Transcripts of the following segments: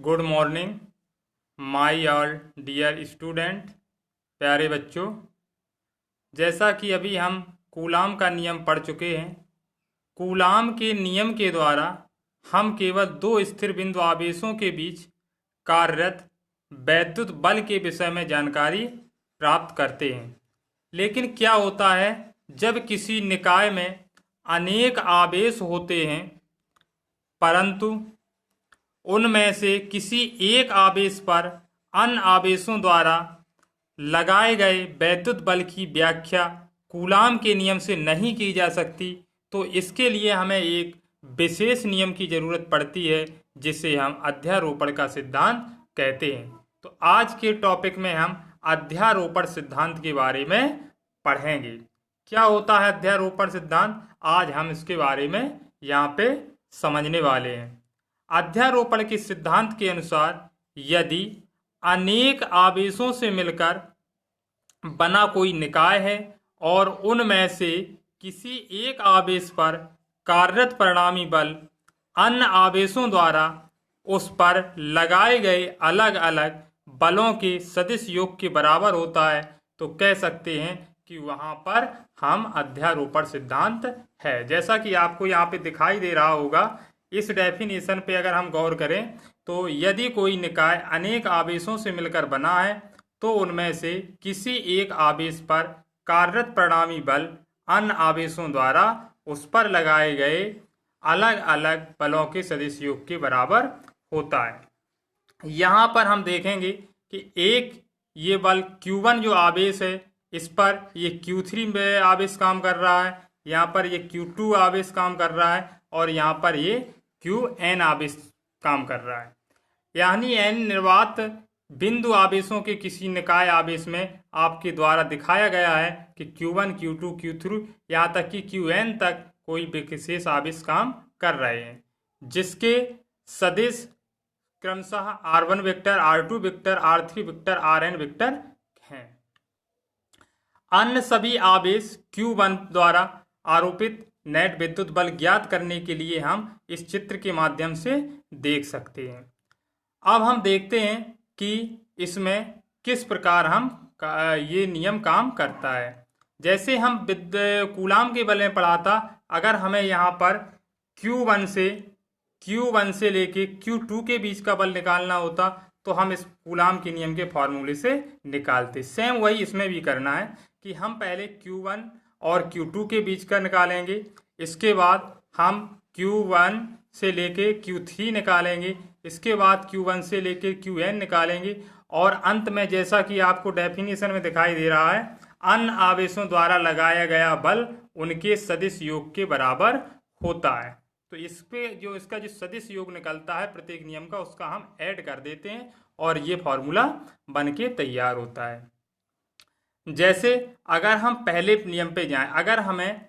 Good morning my all dear student. प्यारे बच्चों, जैसा कि अभी हम कूलाम का नियम पढ़ चुके हैं। कूलाम के नियम के द्वारा हम केवल दो स्थिर बिंदु आवेशों के बीच कार्यरत वैद्युत बल के विषय में जानकारी प्राप्त करते हैं। लेकिन क्या होता है जब किसी निकाय में अनेक आवेश होते हैं, परंतु उनमें से किसी एक आवेश पर अन्य आवेशों द्वारा लगाए गए वैद्युत बल की व्याख्या कूलाम के नियम से नहीं की जा सकती, तो इसके लिए हमें एक विशेष नियम की जरूरत पड़ती है, जिसे हम अध्यारोपण का सिद्धांत कहते हैं। तो आज के टॉपिक में हम अध्यारोपण सिद्धांत के बारे में पढ़ेंगे। क्या होता है अध्यारोपण सिद्धांत, आज हम इसके बारे में यहाँ पे समझने वाले हैं। अध्यारोपण के सिद्धांत के अनुसार यदि अनेक आवेशों से मिलकर बना कोई निकाय है और उनमें से किसी एक आवेश पर कार्यरत परिणामी बल अन्य आवेशों द्वारा उस पर लगाए गए अलग अलग बलों के सदिश योग के बराबर होता है, तो कह सकते हैं कि वहां पर हम अध्यारोपण सिद्धांत है। जैसा कि आपको यहाँ पे दिखाई दे रहा होगा, इस डेफिनेशन पे अगर हम गौर करें तो यदि कोई निकाय अनेक आवेशों से मिलकर बना है तो उनमें से किसी एक आवेश पर कार्यरत परिणामी बल अन्य आवेशों द्वारा उस पर लगाए गए अलग अलग बलों के सदिश योग के बराबर होता है। यहाँ पर हम देखेंगे कि एक ये बल Q1 जो आवेश है, इस पर ये Q3 में आवेश काम कर रहा है, यहाँ पर ये Q2 आवेश काम कर रहा है और यहाँ पर ये Qn आवेश काम कर रहा है। यानी n निर्वात बिंदु आवेशों के किसी निकाय आवेश में आपके द्वारा दिखाया गया है कि Q1, Q2, Q3 यहाँ तक कि Qn तक कोई विशेष आवेश काम कर रहे हैं, जिसके सदिश क्रमशः R1 vector, R2 vector, R3 vector, Rn vector हैं। अन्य सभी आवेश Q1 द्वारा आरोपित नेट विद्युत बल ज्ञात करने के लिए हम इस चित्र के माध्यम से देख सकते हैं। अब हम देखते हैं कि इसमें किस प्रकार हम ये नियम काम करता है। जैसे हम कूलाम के बल में पढ़ा था, अगर हमें यहाँ पर Q1 से लेके Q2 के बीच का बल निकालना होता तो हम इस कूलाम के नियम के फॉर्मूले से निकालते। सेम वही इसमें भी करना है कि हम पहले Q1 और Q2 के बीच का निकालेंगे, इसके बाद हम Q1 से लेके Q3 निकालेंगे, इसके बाद Q1 से लेके Qn निकालेंगे और अंत में जैसा कि आपको डेफिनेशन में दिखाई दे रहा है, अन्य आवेशों द्वारा लगाया गया बल उनके सदिश योग के बराबर होता है। तो इस पे जो इसका जो सदिश योग निकलता है प्रत्येक नियम का, उसका हम ऐड कर देते हैं और ये फॉर्मूला बन के तैयार होता है। जैसे अगर हम पहले नियम पे जाएं, अगर हमें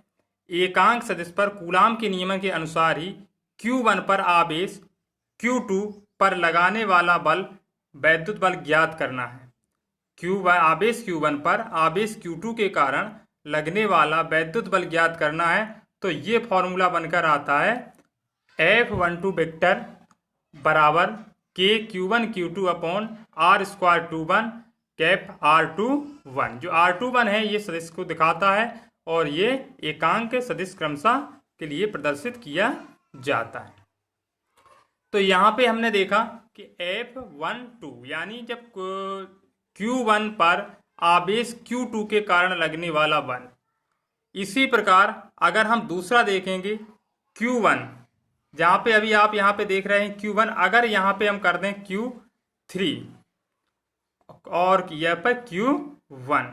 एकांक सदिश पर कूलाम के नियम के अनुसार ही Q1 पर आवेश Q2 पर लगाने वाला बल वैद्युत बल ज्ञात करना है। आवेश Q1 पर आवेश Q2 के कारण लगने वाला वैद्युत बल ज्ञात करना है, तो ये फॉर्मूला बनकर आता है F12 वेक्टर बराबर K Q1 Q2 upon R square 2 cap R21। जो R21 है ये सदिश को दिखाता है और ये एकांक सदिश क्रमशः के लिए प्रदर्शित किया जाता है। तो यहाँ पे हमने देखा कि F12 यानी जब Q1 पर आवेश Q2 के कारण लगने वाला बल। इसी प्रकार अगर हम दूसरा देखेंगे Q1, जहाँ पे अभी आप यहाँ पे देख रहे हैं Q1, अगर यहाँ पे हम कर दें Q3 और यह पर Q1,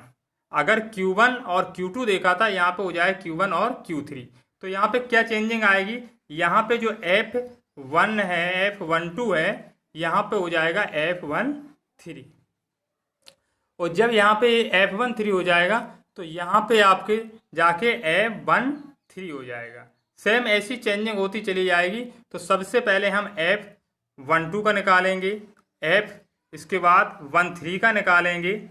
अगर Q1 और Q2 देखा था, यहाँ पे हो जाए Q1 और Q3, तो यहाँ पे क्या चेंजिंग आएगी, यहाँ पे जो F1 है, F12 है, यहाँ पे हो जाएगा F13 और जब यहाँ पे F13 हो जाएगा तो यहाँ पे आपके जाके F13 हो जाएगा। सेम ऐसी चेंजिंग होती चली जाएगी। तो सबसे पहले हम F12 का निकालेंगे, इसके बाद 13 का निकालेंगे,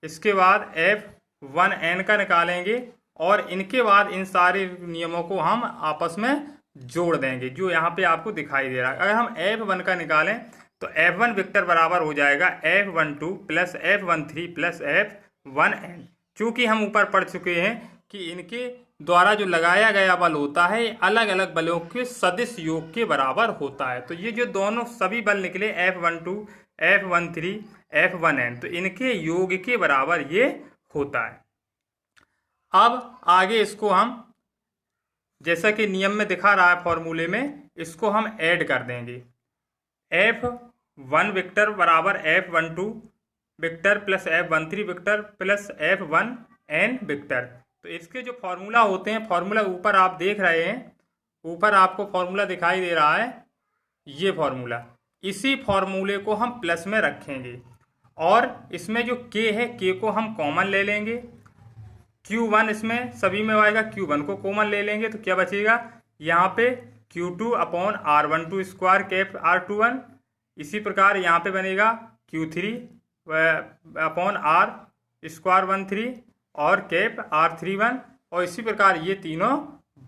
इसके बाद F1n का निकालेंगे और इनके बाद इन सारे नियमों को हम आपस में जोड़ देंगे, जो यहाँ पे आपको दिखाई दे रहा है। अगर हम F1 का निकालें तो F1 वेक्टर बराबर हो जाएगा F12 plus F13 plus F1n। चूंकि हम ऊपर पढ़ चुके हैं कि इनके द्वारा जो लगाया गया बल होता है अलग अलग बलों के सदिश योग के बराबर होता है। तो ये जो दोनों सभी बल निकले F12 F13 F1n, तो इनके योग के बराबर ये होता है। अब आगे इसको हम जैसा कि नियम में दिखा रहा है फॉर्मूले में, इसको हम ऐड कर देंगे। F1 वेक्टर बराबर F12 vector plus F13 vector plus F1n vector. तो इसके जो फॉर्मूला होते हैं, फॉर्मूला ऊपर आप देख रहे हैं, ऊपर आपको फॉर्मूला दिखाई दे रहा है, ये फॉर्मूला, इसी फॉर्मूले को हम प्लस में रखेंगे और इसमें जो k है k को हम कॉमन ले लेंगे। Q1 इसमें सभी में आएगा, Q1 को कॉमन ले लेंगे तो क्या बचेगा यहाँ पे Q2 upon R12 square cap R21। इसी प्रकार यहाँ पे बनेगा Q3 अपॉन R स्क्वायर 13 और कैप R31, और इसी प्रकार ये तीनों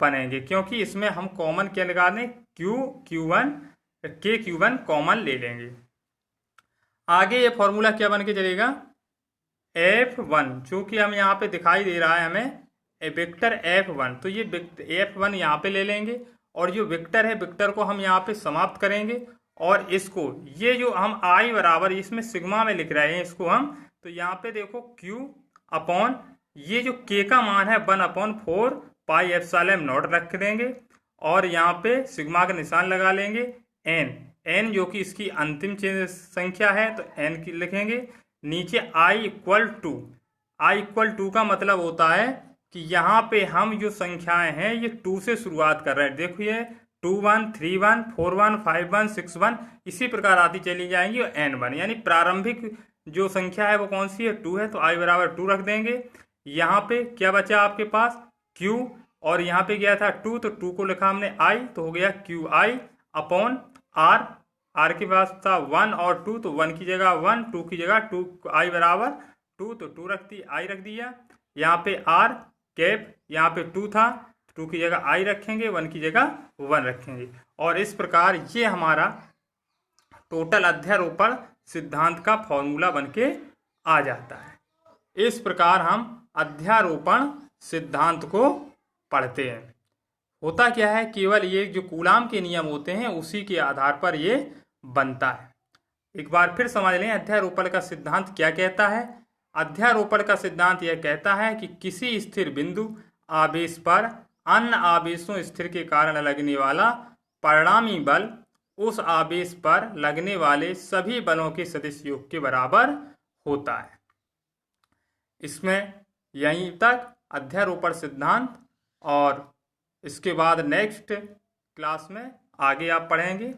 बनेंगे क्योंकि इसमें हम कॉमन क्या निकालें, Q1 कॉमन ले लेंगे। आगे ये फॉर्मूला क्या बन के चलेगा, F1, चूंकि हम यहाँ पे दिखाई दे रहा है हमें वेक्टर F1, तो ये F1 यहाँ पे ले लेंगे और जो वेक्टर है वेक्टर को हम यहाँ पे समाप्त करेंगे और इसको ये जो हम I बराबर इसमें सिग्मा में लिख रहे हैं इसको हम, तो यहाँ पे देखो Q अपॉन ये जो K का मान है 1/4 पाई एप्सिलॉन नॉट रख देंगे और यहाँ पे सिग्मा का निशान लगा लेंगे। n जो कि इसकी अंतिम संख्या है तो n की लिखेंगे। नीचे I इक्वल टू का मतलब होता है कि यहाँ पे हम जो संख्याएं हैं ये 2 से शुरुआत कर रहे हैं। देखो ये 2 1 3 1 4 1 5 1 6 1 इसी प्रकार आती चली जाएंगी और n1 यानी प्रारंभिक जो संख्या है वो कौन सी है, 2 है, तो I बराबर 2 रख देंगे। यहाँ पे क्या बचा आपके पास Q और यहाँ पे गया था 2, तो 2 को लिखा हमने I, तो हो गया QI अपॉन R के पास था 1 और 2, तो 1 की जगह 1, 2 की जगह 2, I बराबर 2, तो 2 I रख दिया। यहाँ पे R कैप, यहाँ पे 2 था, 2 की जगह I रखेंगे, 1 की जगह 1 रखेंगे और इस प्रकार ये हमारा टोटल अध्यारोपण सिद्धांत का फॉर्मूला बनके आ जाता है। इस प्रकार हम अध्यारोपण सिद्धांत को पढ़ते हैं। होता क्या है, केवल ये जो कूलाम के नियम होते हैं उसी के आधार पर ये बनता है। एक बार फिर समझ लें अध्यारोपण का सिद्धांत क्या कहता है। अध्यारोपण का सिद्धांत यह कहता है कि किसी स्थिर बिंदु आवेश पर अन्य आवेशों स्थिर के कारण लगने वाला परिणामी बल उस आवेश पर लगने वाले सभी बलों के सदिश योग के बराबर होता है। इसमें यहीं तक अध्यारोपण सिद्धांत, और इसके बाद नेक्स्ट क्लास में आगे आप पढ़ेंगे।